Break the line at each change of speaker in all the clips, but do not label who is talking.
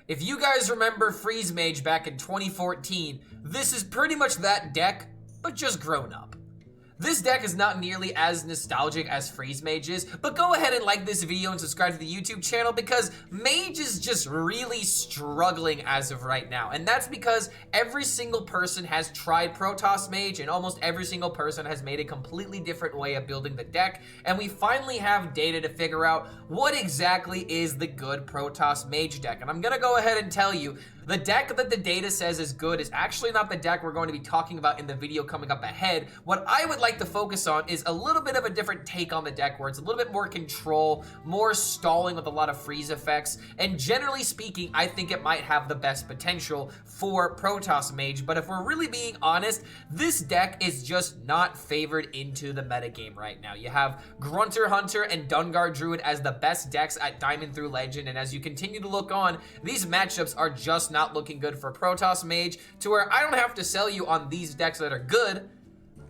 If you guys remember Freeze Mage back in 2014, this is pretty much that deck, but just grown up. This deck is not nearly as nostalgic as Freeze Mage is, but go ahead and like this video and subscribe to the YouTube channel because Mage is just really struggling as of right now. And that's because every single person has tried Protoss Mage and almost every single person has made a completely different way of building the deck. And we finally have data to figure out what exactly is the good Protoss Mage deck. And I'm gonna go ahead and tell you, the deck that the data says is good is actually not the deck we're going to be talking about in the video coming up ahead. What I would like to focus on is a little bit of a different take on the deck where it's a little bit more control, more stalling with a lot of freeze effects, and generally speaking, I think it might have the best potential for Protoss Mage. But if we're really being honest, this deck is just not favored into the metagame right now. You have Grunter Hunter and Dungar Druid as the best decks at Diamond through Legend, and as you continue to look on, these matchups are just not looking good for Protoss Mage, to where I don't have to sell you on these decks that are good.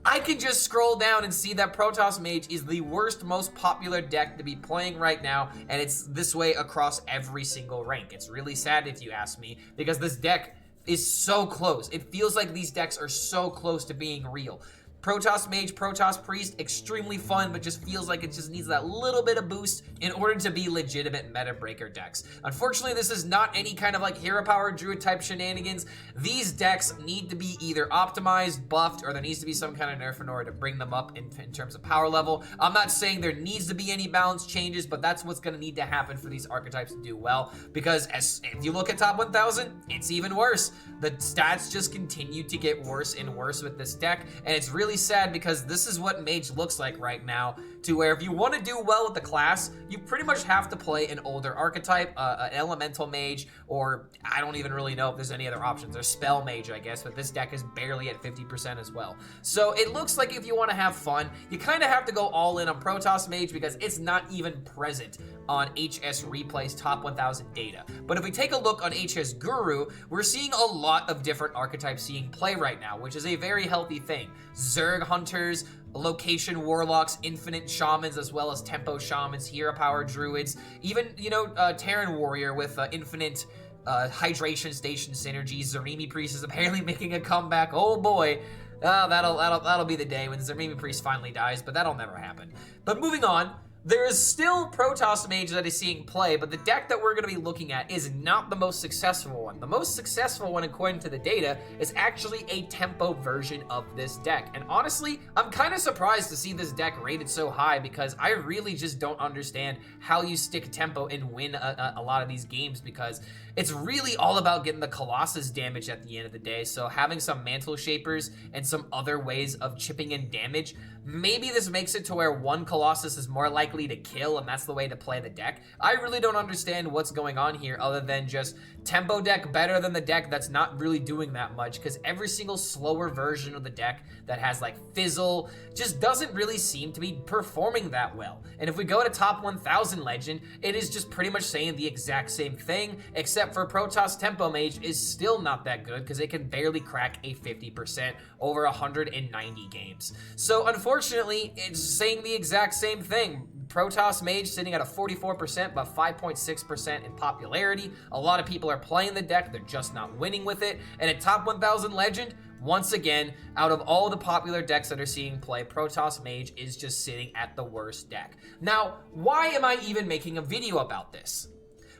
I can just scroll down and see that Protoss Mage is the worst, most popular deck to be playing right now, and it's this way across every single rank. It's really sad if you ask me, because this deck is so close. It feels like these decks are so close to being real. Protoss Mage, Protoss Priest, extremely fun, but just feels like it just needs that little bit of boost in order to be legitimate meta breaker decks. Unfortunately, this is not any kind of like hero power druid type shenanigans. These decks need to be either optimized, buffed, or there needs to be some kind of nerf in order to bring them up in terms of power level. I'm not saying there needs to be any balance changes, but that's what's going to need to happen for these archetypes to do well, because if you look at top 1000, it's even worse. The stats just continue to get worse and worse with this deck, and it's really sad because this is what Mage looks like right now, to where if you want to do well with the class, you pretty much have to play an older archetype, an Elemental Mage, or I don't even really know if there's any other options. There's Spell Mage, I guess, but this deck is barely at 50% as well. So it looks like if you want to have fun, you kind of have to go all in on Protoss Mage because it's not even present on HSReplay's top 1000 data. But if we take a look on HS Guru, we're seeing a lot of different archetypes seeing play right now, which is a very healthy thing. Zerg Hunters, Location Warlocks, Infinite Shamans, as well as Tempo Shamans, Hero Power Druids, even, you know, Terran Warrior with Infinite Hydration Station Synergy. Zerimi Priest is apparently making a comeback. Oh boy. That'll be the day when Zerimi Priest finally dies, but that'll never happen. But moving on, there is still Protoss Mage that is seeing play, but the deck that we're going to be looking at is not the most successful one. The most successful one, according to the data, is actually a tempo version of this deck. And honestly, I'm kind of surprised to see this deck rated so high because I really just don't understand how you stick tempo and win a lot of these games, because it's really all about getting the Colossus damage at the end of the day. So having some Mantle Shapers and some other ways of chipping in damage, maybe this makes it to where one Colossus is more likely to kill, and that's the way to play the deck. I really don't understand what's going on here other than just tempo deck better than the deck that's not really doing that much, because every single slower version of the deck that has like Fizzle just doesn't really seem to be performing that well. And if we go to top 1000 Legend, it is just pretty much saying the exact same thing, except for Protoss Tempo Mage is still not that good because it can barely crack a 50% over 190 games. So unfortunately, it's saying the exact same thing. Protoss Mage sitting at a 44%, but 5.6% in popularity. A lot of people are playing the deck, they're just not winning with it. And at top 1000 Legend, once again, out of all the popular decks that are seeing play, Protoss Mage is just sitting at the worst deck. Now, why am I even making a video about this?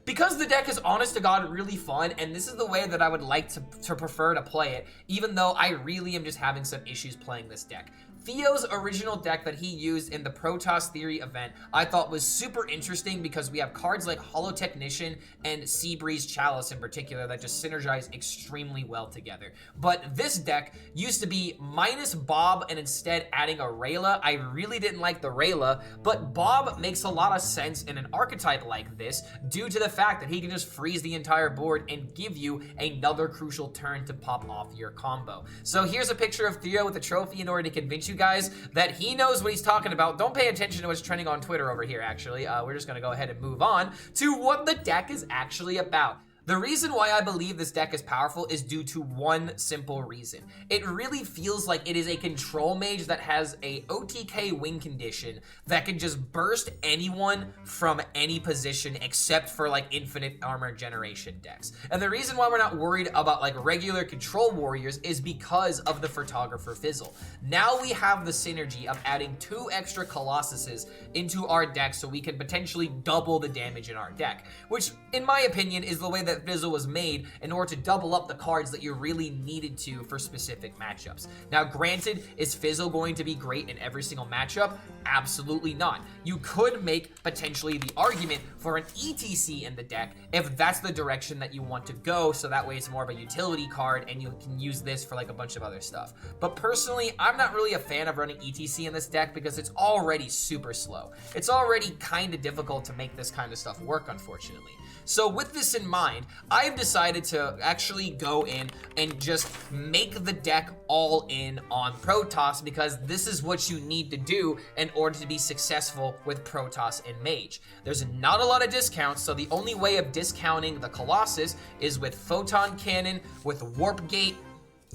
Because the deck is, honest to God, really fun, and this is the way that I would like to prefer to play it, even though I really am just having some issues playing this deck. Theo's original deck that he used in the Protoss Theory event I thought was super interesting because we have cards like Hollow Technician and Seabreeze Chalice in particular that just synergize extremely well together. But this deck used to be minus Bob and instead adding a Rayla. I really didn't like the Rayla, but Bob makes a lot of sense in an archetype like this due to the fact that he can just freeze the entire board and give you another crucial turn to pop off your combo. So here's a picture of Theo with a trophy in order to convince you guys that he knows what he's talking about. Don't pay attention to what's trending on Twitter over here, actually. We're just going to go ahead and move on to what the deck is actually about. The reason why I believe this deck is powerful is due to one simple reason. It really feels like it is a control mage that has a OTK win condition that can just burst anyone from any position except for like infinite armor generation decks. And the reason why we're not worried about like regular control warriors is because of the Photographer Fizzle. Now we have the synergy of adding 2 extra Colossuses into our deck so we can potentially double the damage in our deck, which in my opinion is the way that Fizzle was made in order to double up the cards that you really needed to for specific matchups. Now granted, is Fizzle going to be great in every single matchup? Absolutely not. You could make potentially the argument for an ETC in the deck if that's the direction that you want to go, so that way it's more of a utility card and you can use this for like a bunch of other stuff. But personally, I'm not really a fan of running ETC in this deck because it's already super slow. It's already kind of difficult to make this kind of stuff work, unfortunately. So with this in mind, I've decided to actually go in and just make the deck all in on Protoss because this is what you need to do in order to be successful with Protoss and Mage. There's not a lot of discounts, so the only way of discounting the Colossus is with Photon Cannon, with Warp Gate,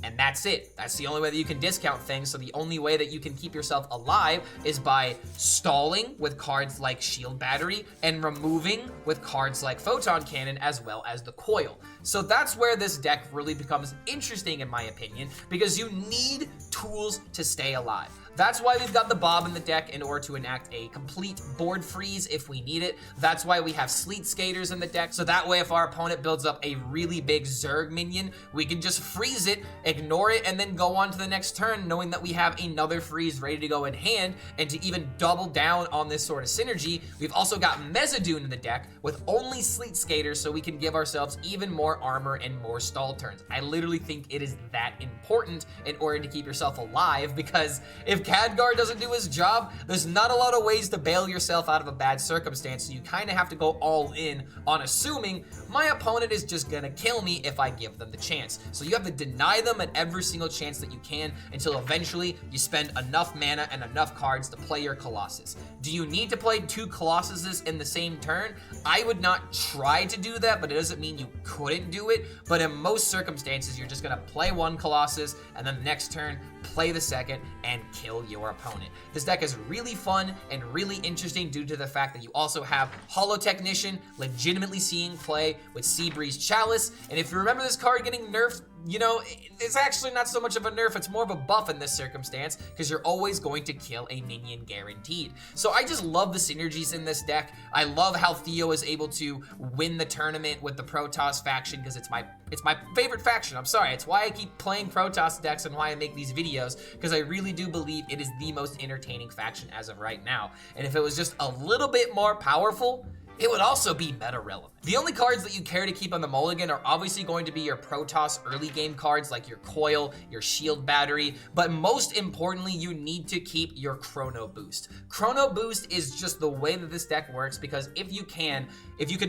and that's it. That's the only way that you can discount things. So the only way that you can keep yourself alive is by stalling with cards like Shield Battery and removing with cards like Photon Cannon as well as the Coil. So that's where this deck really becomes interesting in my opinion, because you need tools to stay alive. That's why we've got the Bob in the deck in order to enact a complete board freeze if we need it. That's why we have Sleet Skaters in the deck, so that way if our opponent builds up a really big Zerg minion, we can just freeze it, ignore it, and then go on to the next turn knowing that we have another freeze ready to go in hand. And to even double down on this sort of synergy, we've also got Mezzadune in the deck with only Sleet Skaters, so we can give ourselves even more armor and more stall turns. I literally think it is that important in order to keep yourself alive, because if Khadgar doesn't do his job, there's not a lot of ways to bail yourself out of a bad circumstance, so you kind of have to go all in on assuming my opponent is just gonna kill me if I give them the chance. So you have to deny them at every single chance that you can until eventually you spend enough mana and enough cards to play your Colossus. Do you need to play 2 Colossuses in the same turn? I would not try to do that, but it doesn't mean you couldn't do it. But in most circumstances, you're just gonna play 1 Colossus and then the next turn play the second and kill your opponent. This deck is really fun and really interesting due to the fact that you also have Holo Technician legitimately seeing play with Seabreeze Chalice. And if you remember this card getting nerfed, you know, it's actually not so much of a nerf, it's more of a buff in this circumstance, because you're always going to kill a minion guaranteed. So I just love the synergies in this deck. I love how Theo is able to win the tournament with the Protoss faction, because it's my favorite faction. I'm sorry, it's why I keep playing Protoss decks and why I make these videos, because I really do believe it is the most entertaining faction as of right now. And if it was just a little bit more powerful, it would also be meta relevant. The only cards that you care to keep on the Mulligan are obviously going to be your Protoss early game cards like your Coil, your Shield Battery, but most importantly, you need to keep your Chrono Boost. Chrono Boost is just the way that this deck works, because if you can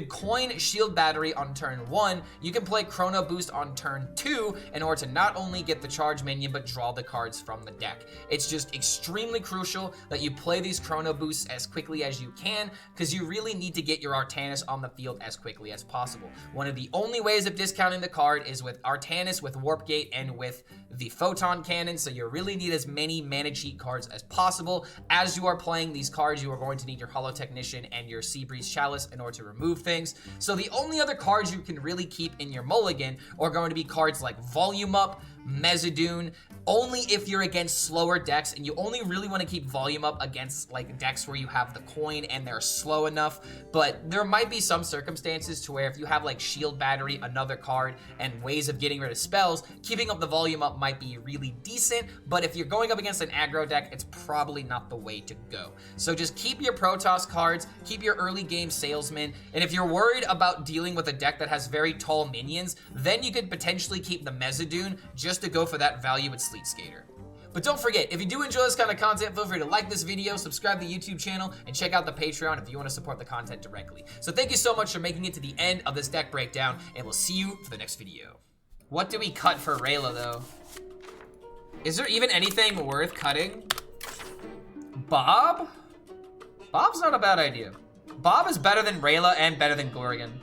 coin Shield Battery on turn 1, you can play Chrono Boost on turn 2 in order to not only get the charge minion, but draw the cards from the deck. It's just extremely crucial that you play these Chrono Boosts as quickly as you can, because you really need to get your Artanis on the field as quickly as possible. One of the only ways of discounting the card is with Artanis, with Warp Gate, and with the Photon Cannon, so you really need as many mana cheat cards as possible. As you are playing these cards, you are going to need your Holo Technician and your Seabreeze Chalice in order to remove things. So the only other cards you can really keep in your Mulligan are going to be cards like Volume Up, Mezzadune, only if you're against slower decks, and you only really want to keep Volume Up against like decks where you have the coin and they're slow enough. But there might be some circumstances to where if you have like Shield Battery, another card, and ways of getting rid of spells, keeping up the Volume Up might be really decent. But if you're going up against an aggro deck, it's probably not the way to go. So just keep your Protoss cards, keep your early game Salesman, and if you're worried about dealing with a deck that has very tall minions, then you could potentially keep the Mezzadune just to go for that value with Sleet Skater. But don't forget, if you do enjoy this kind of content, feel free to like this video, subscribe to the YouTube channel, and check out the Patreon if you want to support the content directly. So thank you so much for making it to the end of this deck breakdown, and we'll see you for the next video. What do we cut for Rayla, though? Is there even anything worth cutting? Bob? Bob's not a bad idea. Bob is better than Rayla and better than Gorgon.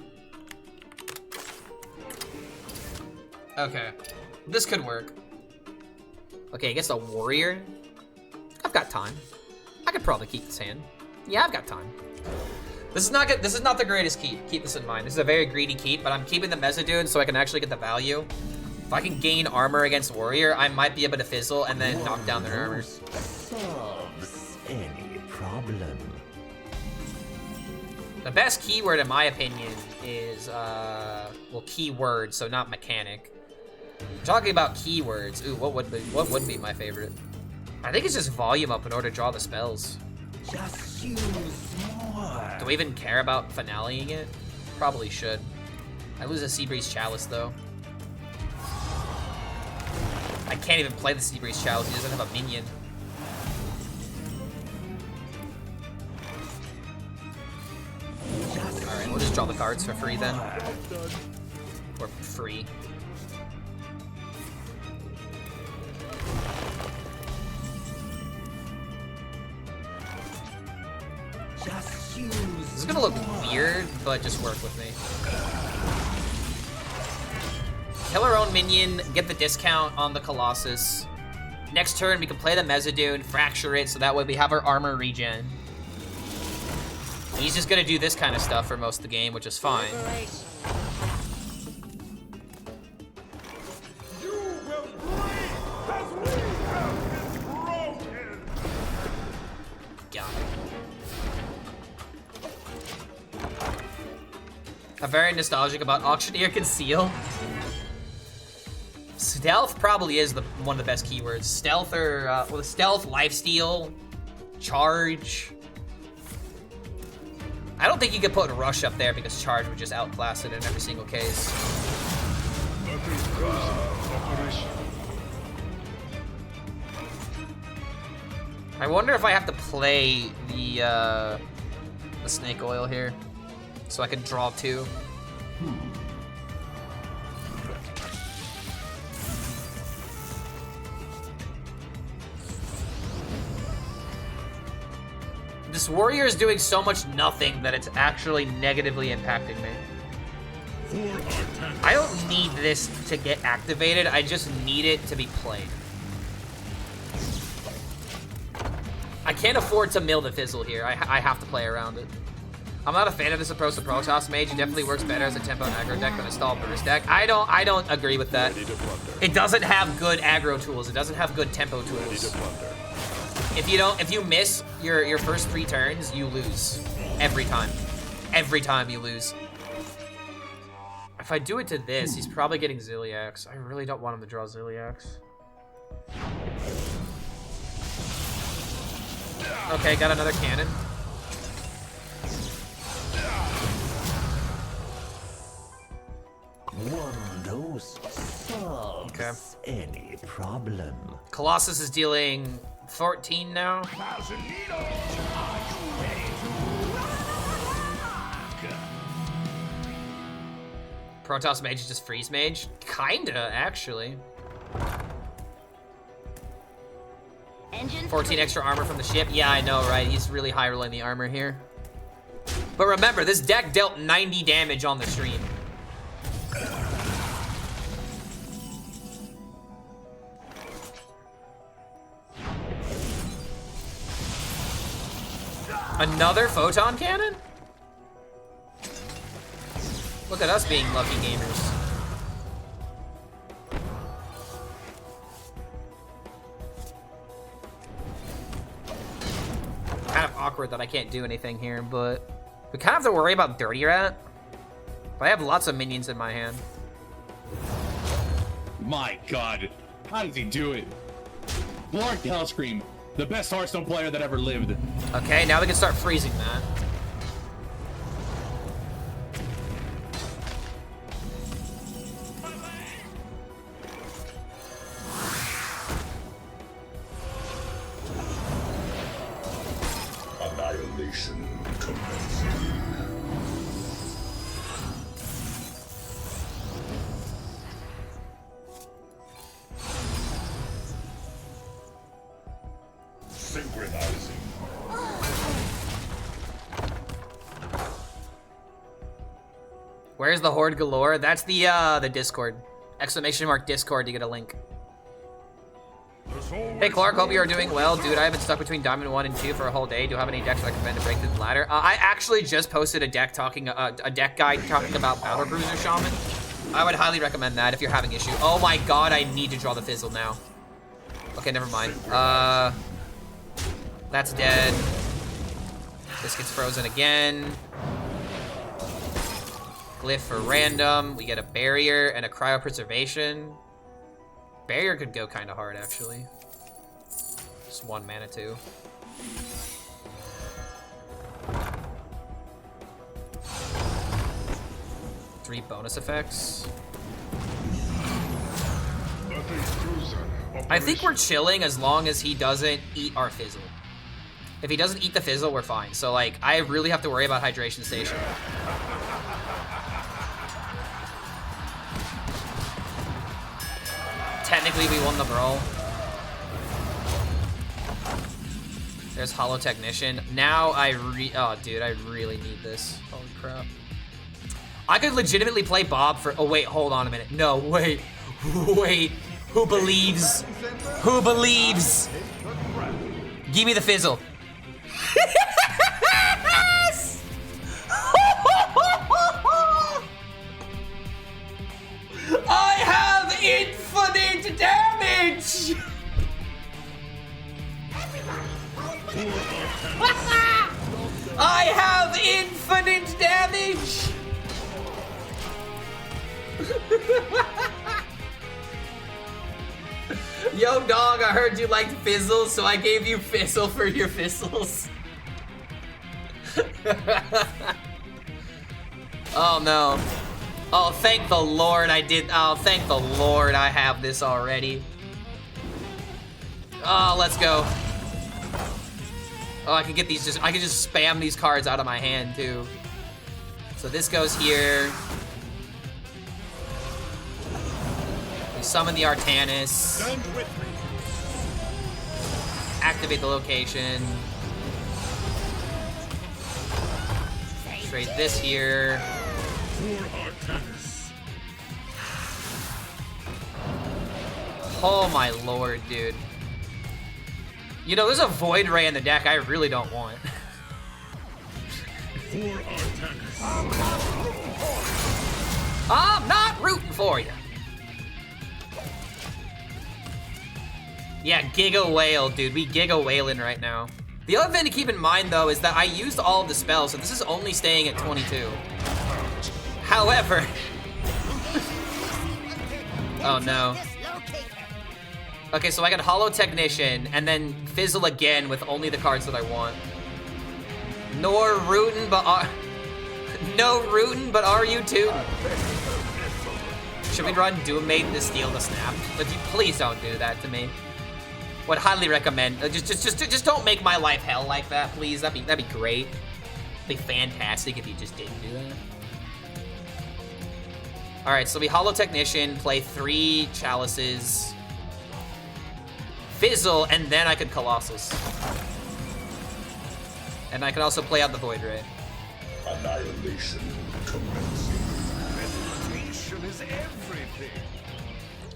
Okay. This could work.
Okay, against a warrior? I've got time. I could probably keep this hand. Yeah, I've got time.
This is not good. This is not the greatest keep.
Keep this in mind. This is a very greedy keep, but I'm keeping the Mezzadune so I can actually get the value. If I can gain armor against warrior, I might be able to fizzle and then knock down their armor.
Solves any problem.
The best keyword, in my opinion, is, well, keyword, so not mechanic. I'm talking about keywords. Ooh, what would be my favorite? I think it's just volume up in order to draw the spells.
Just use more.
Do we even care about finaleing it? Probably should. I lose a Seabreeze Chalice, though. I can't even play the Seabreeze Chalice. He doesn't have a minion. Alright, we'll just draw the cards for free then. Or free.
Just use.
This is gonna look weird, but just work with me. Kill our own minion, get the discount on the Colossus. Next turn, we can play the Mezzadune, fracture it, so that way we have our armor regen. He's just gonna do this kind of stuff for most of the game, which is fine. Got it. I'm very nostalgic about Auctioneer Conceal. Stealth probably is one of the best keywords. Stealth or, well, stealth, lifesteal, charge. I don't think you could put Rush up there because Charge would just outclass it in every single case. I wonder if I have to play the Snake Oil here so I can draw 2. This warrior is doing so much nothing that it's actually negatively impacting me. I don't need this to get activated, I just need it to be played. I can't afford to mill the fizzle here, I have to play around it. I'm not a fan of this approach to Protoss Mage. It definitely works better as a tempo and aggro deck than a stall burst deck. I don't agree with that. It doesn't have good aggro tools, it doesn't have good tempo tools. If you miss your first 3 turns, you lose. Every time. Every time you lose. If I do it to this, he's probably getting Zilliax. I really don't want him to draw Zilliax. Okay, got another cannon.
One dose solves any problem.
Colossus is dealing 14 now. Protoss Mage is just Freeze Mage? Kinda, actually. 14 extra armor from the ship. Yeah, I know, right? He's really high rolling the armor here. But remember, this deck dealt 90 damage on the stream. Another photon cannon? Look at us being lucky gamers. Kind of awkward that I can't do anything here, but we kind of have to worry about Dirty Rat. But I have lots of minions in my hand.
My God, how does he do it? Blark HELLSCREAM, the best Hearthstone player that ever lived.
Okay, now we can start freezing that.
Annihilation commenced. Synchronizing.
Where's the Horde Galore? That's the Discord. Exclamation mark Discord to get a link. Hey Clark, hope you are doing well. Dude, I have been stuck between Diamond 1 and 2 for a whole day. Do you have any decks I recommend to break through the ladder? I actually just posted a deck guide talking about Battle Cruiser Shaman. I would highly recommend that if you're having issue. Oh my god, I need to draw the Fizzle now. Okay, never mind. That's dead. This gets frozen again. Glyph for random. We get a barrier and a cryopreservation. Barrier could go kind of hard, actually. Just 1 mana, too. Three bonus effects. I think we're chilling as long as he doesn't eat our Fizzle. If he doesn't eat the Fizzle, we're fine. So, like, I really have to worry about Hydration Station. Technically, we won the brawl. There's Hollow Technician. Now oh, dude, I really need this. Holy crap. I could legitimately play Bob for, oh wait, hold on a minute. No, wait, wait. Who believes? Who believes? Give me the Fizzle. Yes! I have infinite damage! I have infinite damage! Yo, dog, I heard you liked Fizzles, so I gave you Fizzle for your Fizzles. Oh, no. Oh, thank the Lord I did. Oh, thank the Lord I have this already. Oh, let's go. Oh, I can get these I can just spam these cards out of my hand, too. So this goes here. We summon the Artanis. Activate the location. Trade this here. Oh my lord, dude. You know, there's a Void Ray in the deck I really don't want. I'm not rooting for you. Yeah, Giga Whale, dude. We Giga Whaling right now. The other thing to keep in mind, though, is that I used all of the spells, so this is only staying at 22. However... Oh, no. Okay, so I got Hollow Technician, and then Fizzle again with only the cards that I want. Nor rootin', but no rootin', but are you too? Should we run Doom Maiden to steal the snap? If you please don't do that to me. Would highly recommend. Just don't make my life hell like that, please. That'd be great. It'd be fantastic if you just didn't do that. All right, so we Hollow Technician, play 3 Chalices, Fizzle, and then I could Colossus. And I could also play out the Void Ray.
Annihilation commencing.
Annihilation is everything.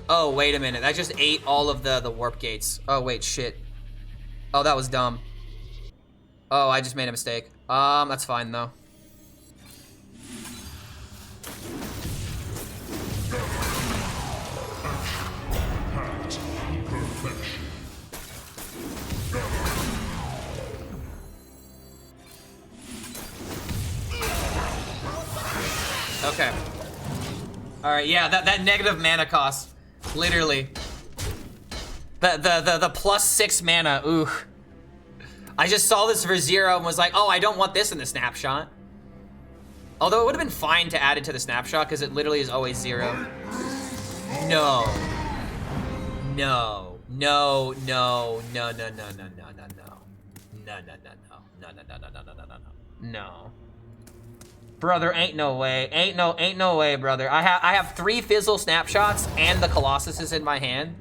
Oh, wait a minute. That just ate all of the warp gates. Oh, wait, shit. Oh, that was dumb. Oh, I just made a mistake. That's fine, though. Okay. All right, yeah, that negative mana cost, literally. The +6 mana, ooh. I just saw this for 0 and was like, oh, I don't want this in the snapshot. Although it would have been fine to add it to the snapshot because it literally is always 0. No. No. No, no, no, no, no, no, no, no, no. No, no, no, no, no, no, no, no, no, no, no, no. No. Brother, ain't no way. Ain't no way, brother. I have 3 Fizzle snapshots and the Colossus is in my hand.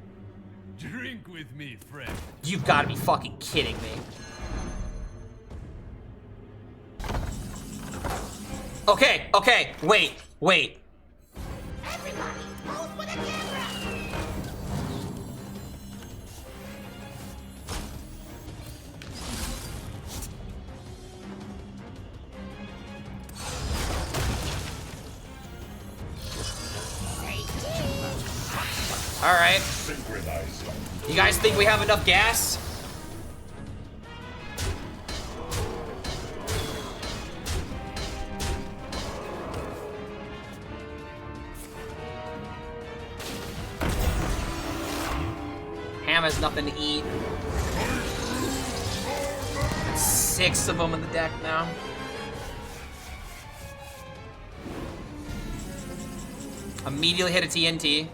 Drink with me, friend.
You've got to be fucking kidding me. Okay, wait.
Everybody, roll for the
Alright. You guys think we have enough gas? Ham has nothing to eat. 6 of them in the deck now. Immediately hit a TNT.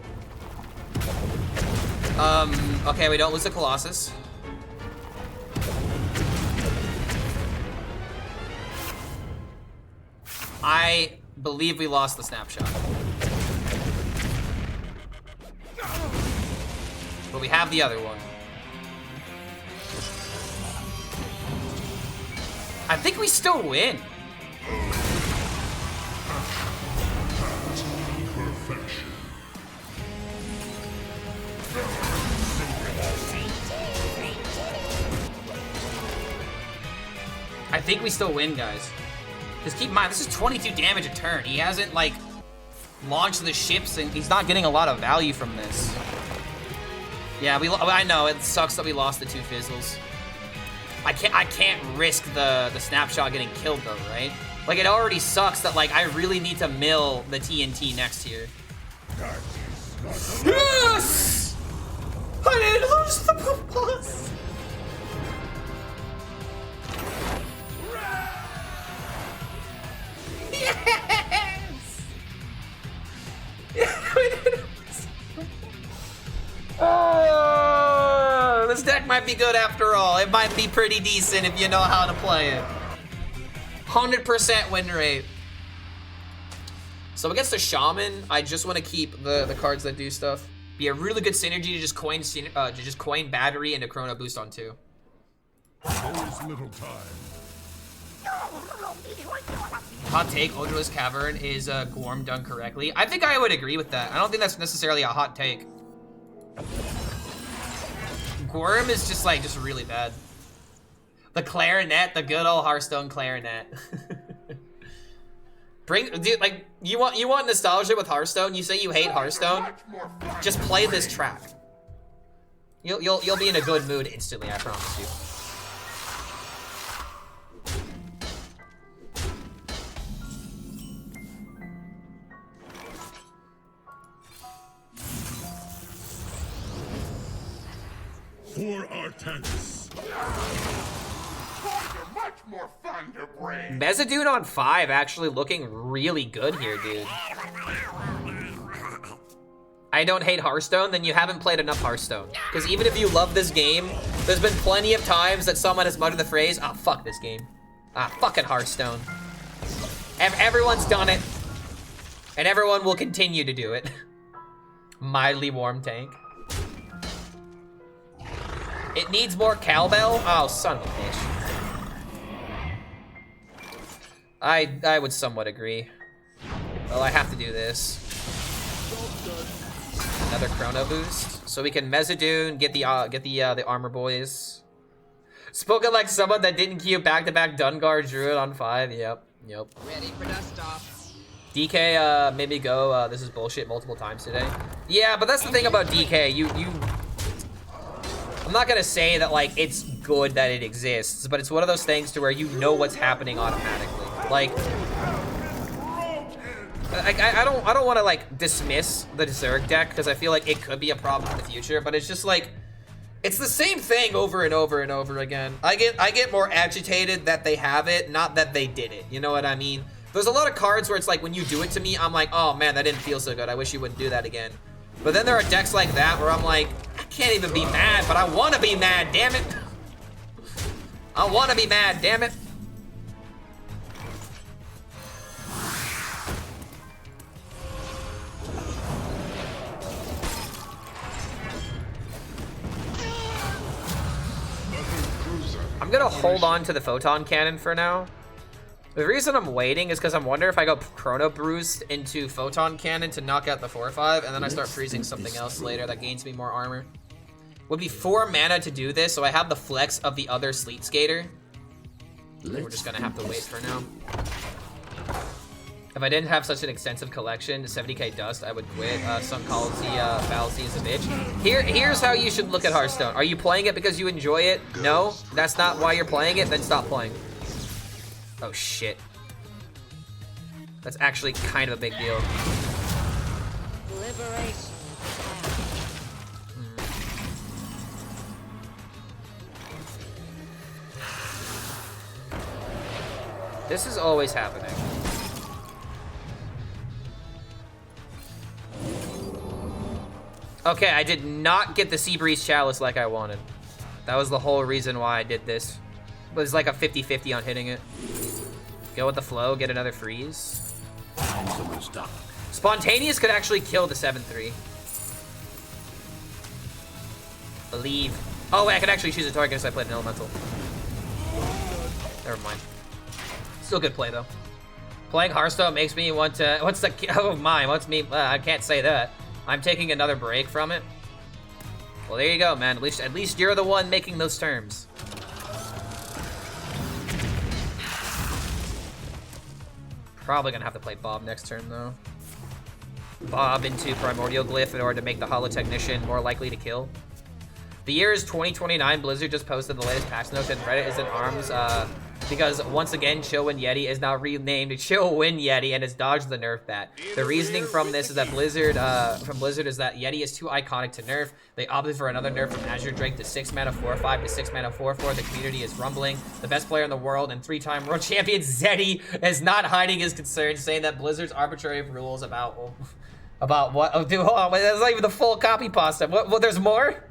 Okay, we don't lose the Colossus. I believe we lost the snapshot. But we have the other one. I think we still win. I think we still win, guys. Just keep in mind, this is 22 damage a turn. He hasn't, like, launched the ships, and he's not getting a lot of value from this. Yeah, I know, it sucks that we lost the 2 fizzles. I can't risk the snapshot getting killed, though, right? Like, it already sucks that, like, I really need to mill the TNT next here. Yes! I didn't lose the boss! Yes! Oh, this deck might be good after all. It might be pretty decent if you know how to play it. 100% win rate. So against the Shaman, I just want to keep the cards that do stuff. Be a really good synergy to just coin Battery into Chrono Boost on 2.
Always little time.
Hot take, Odorless Cavern is Gorm done correctly. I think I would agree with that. I don't think that's necessarily a hot take. Gorm is just really bad. The clarinet, the good old Hearthstone clarinet. Dude, like, you want nostalgia with Hearthstone? You say you hate Hearthstone? Just play this track. You'll be in a good mood instantly, I promise you.
For Artanis.
Much more fun to bring.
Mezzadune on 5 actually looking really good here, dude. I don't hate Hearthstone, then you haven't played enough Hearthstone. Because even if you love this game, there's been plenty of times that someone has muttered the phrase, "Ah, fuck this game. Ah, fucking Hearthstone." Everyone's done it. And everyone will continue to do it. Mildly warm tank. It needs more cowbell? Oh, son of a bitch. I would somewhat agree. Well, I have to do this. Another Chrono Boost, so we can Mezzadune, get the armor boys. Spoken like someone that didn't queue back-to-back Dungar Druid on 5. Yep.
Ready for dust off.
DK made me go, this is bullshit multiple times today. Yeah, but that's the thing about DK. I'm not gonna say that, like, it's good that it exists, but it's one of those things to where you know what's happening automatically. Like, I don't want to, like, dismiss the Zerg deck because I feel like it could be a problem in the future, but it's just like, it's the same thing over and over and over again. I get more agitated that they have it, not that they did it. You know what I mean? There's a lot of cards where it's like, when you do it to me, I'm like, oh man, that didn't feel so good. I wish you wouldn't do that again. But then there are decks like that where I'm like, I can't even be mad, but I want to be mad, damn it. I want to be mad, damn it. I'm gonna hold on to the Photon Cannon for now. The reason I'm waiting is because I'm wondering if I go Chrono Boost into Photon Cannon to knock out the 4/5, and then I start freezing something else later that gains me more armor. Would be 4 mana to do this, so I have the flex of the other Sleet Skater. We're just gonna have to wait for now. If I didn't have such an extensive collection, 70k dust, I would quit. Some Fallacy is a bitch. Here's how you should look at Hearthstone. Are you playing it because you enjoy it? No? That's not why you're playing it? Then stop playing. Oh, shit. That's actually kind of a big deal.
Liberation.
This is always happening. Okay, I did not get the Seabreeze Chalice like I wanted. That was the whole reason why I did this. It was like a 50-50 on hitting it. Go with the flow, get another freeze. Spontaneous could actually kill the 7-3. Believe. Oh wait, I could actually choose a target if I played an elemental. Never mind. Still good play though. Playing Hearthstone makes me want to. What's the? Oh my! What's me? I can't say that. I'm taking another break from it. Well, there you go, man. At least you're the one making those terms. Probably gonna have to play Bob next turn though. Bob into Primordial Glyph in order to make the Holotechnician more likely to kill. The year is 2029. Blizzard just posted the latest patch notes and Reddit is in arms because once again, Chillwind Yeti is now renamed Chillwind Yeti and has dodged the nerf bat. The reasoning from this is that Blizzard is that Yeti is too iconic to nerf. They opted for another nerf from Azure Drake to 6 mana 4/5 to 6 mana 4/4. The community is rumbling. The best player in the world and 3-time world champion Zeddy is not hiding his concerns, saying that Blizzard's arbitrary rules about what? Oh, dude, hold on. Wait, that's not even the full copy pasta. What? There's more?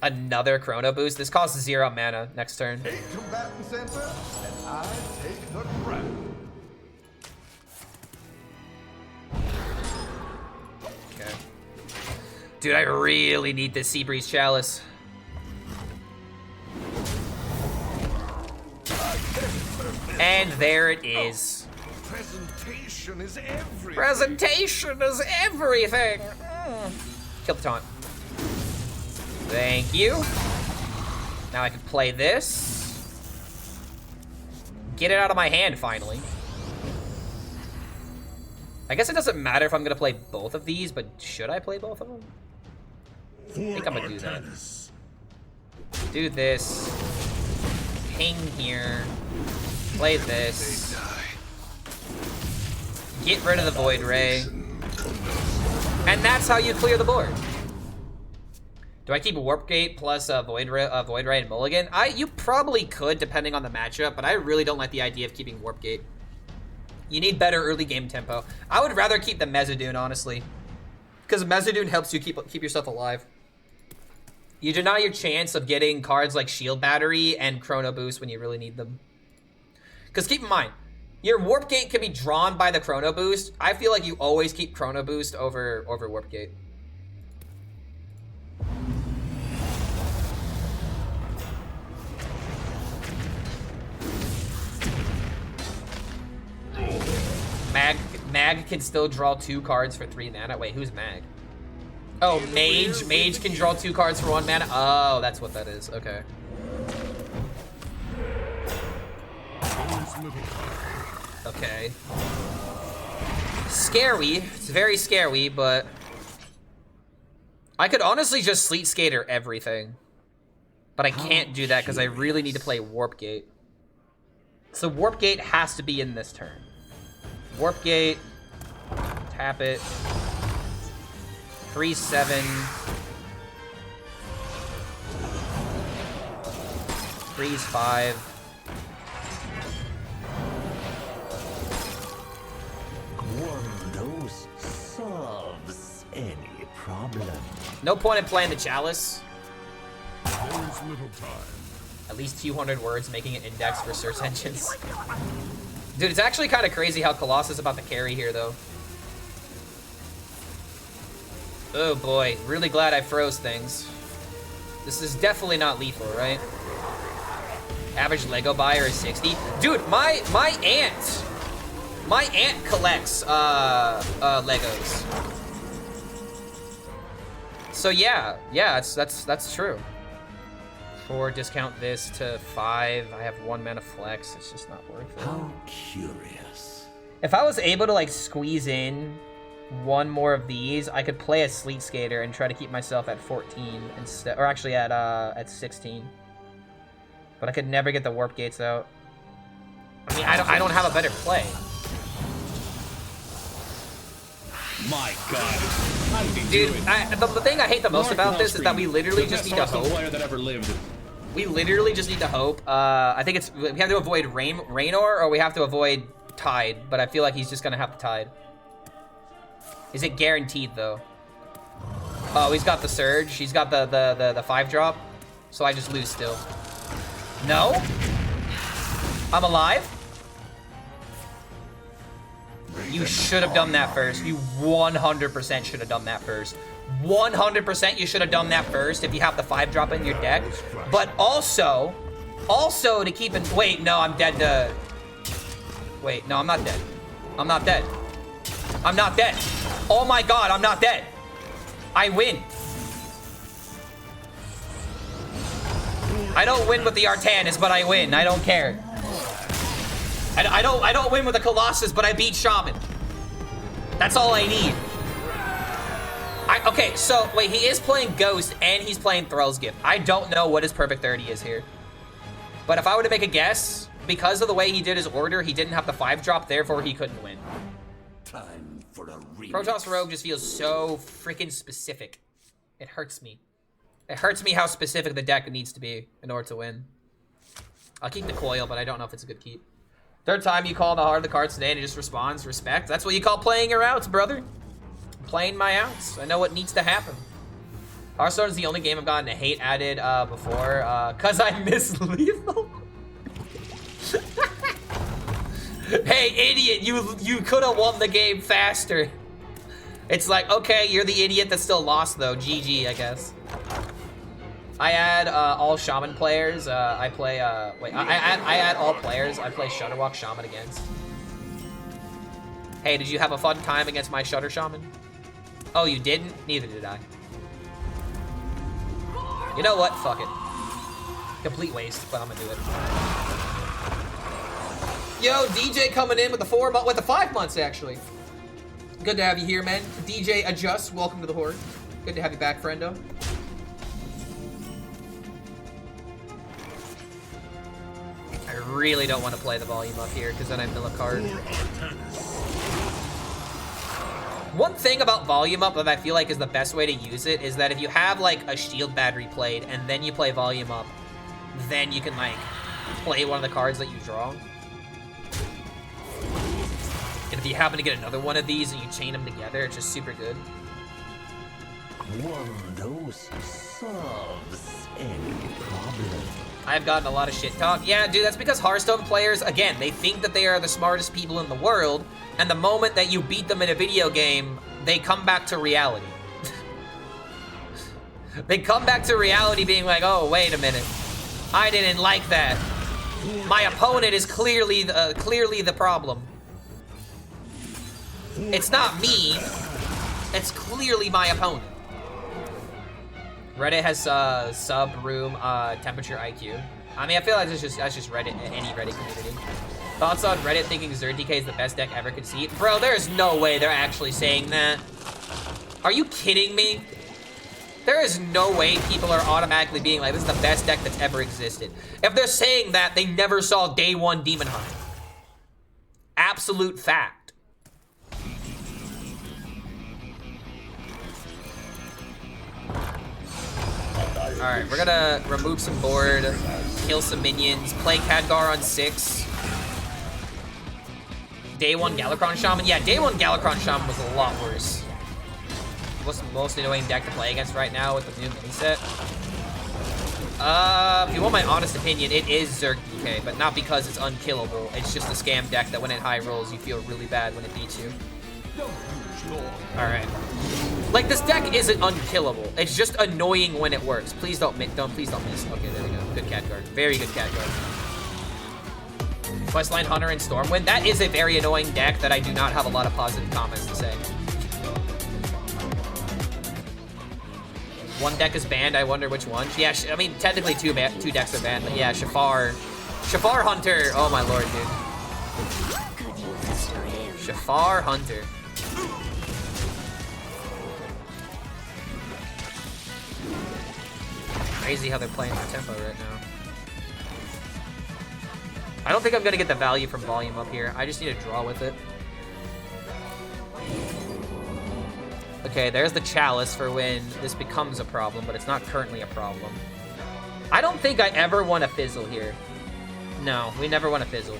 Another Chrono Boost. This costs 0 mana next turn.
8 combatant center, and I take the crown.
Okay. Dude, I really need this Seabreeze Chalice. And there it is.
Presentation is everything.
Presentation is everything. Kill the taunt. Thank you. Now I can play this. Get it out of my hand, finally. I guess it doesn't matter if I'm gonna play both of these, but should I play both of them? I think I'm gonna do that. Do this. Ping here. Play this. Get rid of the Void Ray. And that's how you clear the board. Do I keep Warp Gate plus Void Ray and Mulligan? You probably could, depending on the matchup, but I really don't like the idea of keeping Warp Gate. You need better early game tempo. I would rather keep the Mezzadune, honestly, because Mezzadune helps you keep yourself alive. You deny your chance of getting cards like Shield Battery and Chrono Boost when you really need them. Because keep in mind, your Warp Gate can be drawn by the Chrono Boost. I feel like you always keep Chrono Boost over Warp Gate. Mag can still draw 2 cards for 3 mana. Wait, who's Mag? Oh, Mage. Mage can draw 2 cards for 1 mana. Oh, that's what that is. Okay. Okay. Scary. It's very scary, but I could honestly just Sleet Skater everything. But I can't do that because I really need to play Warp Gate. So Warp Gate has to be in this turn. Warp Gate, tap it, 3/7, 3/5.
One dose solves any problem.
No point in playing the Chalice.
There is little time.
At least 200 words making an index for search engines. Dude, it's actually kind of crazy how Colossus is about to carry here, though. Oh boy, really glad I froze things. This is definitely not lethal, right? Average Lego buyer is 60. Dude, my aunt collects Legos. So yeah, that's true. 4, discount this to 5. I have 1 mana flex. It's just not worth it.
How curious.
If I was able to like squeeze in 1 more of these, I could play a Sleet Skater and try to keep myself at 14 instead, or actually at 16. But I could never get the warp gates out. I mean, I don't have a better play.
My God. How did he
Dude,
do it?
the thing I hate the most about this is that we literally just need to hope.
Player that ever lived.
We literally just need to hope. I think we have to avoid Raynor, or we have to avoid Tide, but I feel like he's just gonna have the Tide. Is it guaranteed though? Oh, he's got the Surge. He's got the 5-drop. So I just lose still. No? I'm alive? You should have done that first. You 100% should have done that first. 100% you should have done that first if you have the 5-drop in your deck. But also to keep in... Wait, no, I'm dead to... Wait, no, I'm not dead. I'm not dead. I'm not dead. Oh my God, I'm not dead. I win. I don't win with the Artanis, but I win. I don't care. I don't win with the Colossus, but I beat Shaman. That's all I need. Okay, so wait, he is playing Ghost and he's playing Thrall's Gift. I don't know what his perfect 30 is here. But if I were to make a guess, because of the way he did his order, he didn't have the 5-drop, therefore he couldn't win.
Time for a remix.
Protoss Rogue just feels so freaking specific. It hurts me. It hurts me how specific the deck needs to be in order to win. I'll keep the Coil, but I don't know if it's a good keep. Third time you call the heart of the cards today and it just responds. Respect. That's what you call playing your outs, brother. I'm playing my outs. I know what needs to happen. Hearthstone is the only game I've gotten a hate added before, cause I miss lethal. Hey, idiot! You could have won the game faster. It's like, okay, you're the idiot that still lost though. GG, I guess. I add all Shaman players. I play. Wait, I add all players. I play Shutterwalk Shaman against. Hey, did you have a fun time against my Shutter Shaman? Oh, you didn't? Neither did I. You know what? Fuck it. Complete waste, but I'm gonna do it. Yo, DJ coming in with the 5 months actually. Good to have you here, man. DJ Adjust, welcome to the Horde. Good to have you back, friendo. I really don't want to play the volume up here because then I mill a card. One thing about volume up that I feel like is the best way to use it is that if you have like a shield battery played and then you play volume up, then you can like play one of the cards that you draw. And if you happen to get another one of these and you chain them together, it's just super good.
One dose solves any problem.
I've gotten a lot of shit talk. Yeah, dude, that's because Hearthstone players, again, they think that they are the smartest people in the world, and the moment that you beat them in a video game, they come back to reality. They come back to reality being like, oh, wait a minute. I didn't like that. My opponent is clearly the problem. It's not me. It's clearly my opponent. Reddit has sub room temperature IQ. I mean, I feel like that's just Reddit, any Reddit community. Thoughts on Reddit thinking Zerg DK is the best deck ever conceived? Bro, there's no way they're actually saying that. Are you kidding me? There is no way people are automatically being like, this is the best deck that's ever existed. If they're saying that, they never saw Day 1 Demon Hunter. Absolute fact. Alright, we're gonna remove some board, kill some minions, play Khadgar on 6. Day 1 Galakron Shaman? Yeah, Day 1 Galakron Shaman was a lot worse. What's the most annoying deck to play against right now with the new mini set? If you want my honest opinion, it is Zerg DK, but not because it's unkillable. It's just a scam deck that when it high rolls, you feel really bad when it beats you. Alright. Like, this deck isn't unkillable. It's just annoying when it works. Please don't miss. Okay, there we go. Good Khadgar. Very good Khadgar. Questline Hunter and Stormwind. That is a very annoying deck that I do not have a lot of positive comments to say. One deck is banned. I wonder which one. Yeah, I mean, technically two decks are banned, but yeah, Shafar Hunter. Oh my lord, dude. Shafar Hunter. Crazy how they're playing their tempo right now. I don't think I'm gonna get the value from volume up here. I just need to draw with it. Okay, there's the Chalice for when this becomes a problem, but it's not currently a problem. I don't think I ever want to fizzle here. No, we never want to fizzle.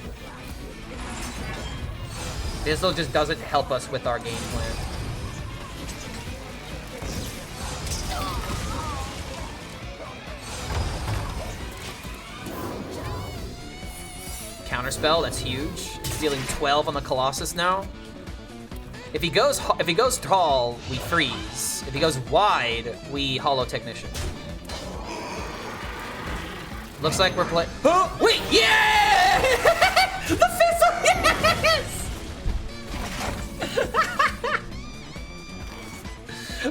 Fizzle just doesn't help us with our game plan. Counterspell, that's huge. He's dealing 12 on the Colossus now. If he goes tall, we freeze. If he goes wide, we Hollow Technician. Looks like we're playing. Oh, wait, yeah! The fizzle, yes!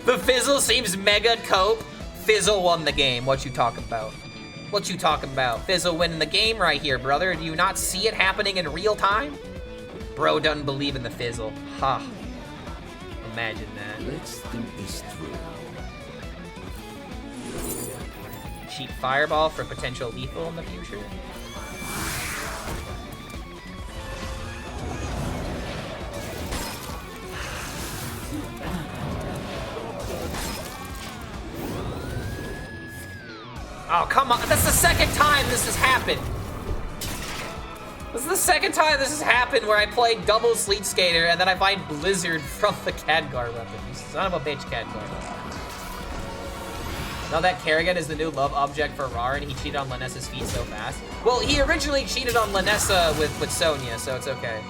The fizzle seems mega cope. Fizzle won the game. What you talking about? What you talking about? Fizzle winning the game right here, brother. Do you not see it happening in real time? Bro doesn't believe in the fizzle. Ha. Imagine that.
Let's think this through.
Cheap fireball for potential lethal in the future. Oh, come on. That's the second time this has happened. This is the second time this has happened where I play double Sleet Skater and then I find Blizzard from the Khadgar weapon. You son of a bitch, Khadgar. Now that Kerrigan is the new love object for Rar and he cheated on Lanessa's feet so fast. Well, he originally cheated on Lanessa with Sonya, so it's okay.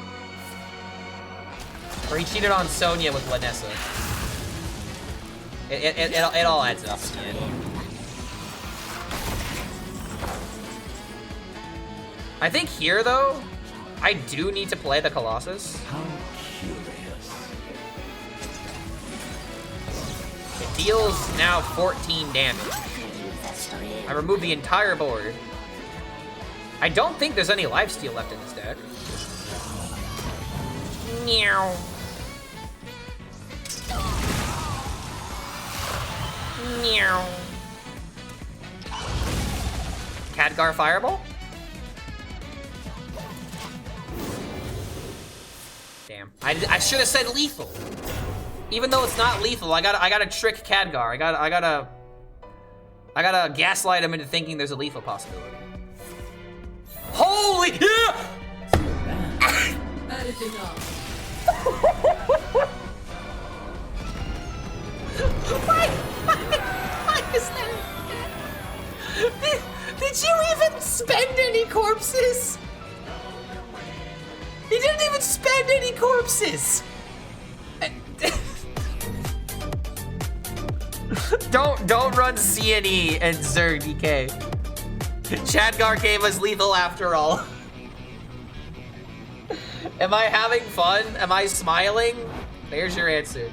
Or he cheated on Sonya with Lanessa. It all adds up in the end. I think here, though, I do need to play the Colossus.
How curious.
It deals now 14 damage. I remove the entire board. I don't think there's any lifesteal left in this deck. Meow. Meow. Khadgar Fireball? Damn. I should have said lethal. Even though it's not lethal, I gotta trick Khadgar. I gotta gaslight him into thinking there's a lethal possibility. Holy yeah!
That is enough.
Why is that? Did you even spend any corpses? He didn't even spend any corpses. Don't run CNE and Zerg DK. Khadgar gave us lethal after all. Am I having fun? Am I smiling? There's your answer.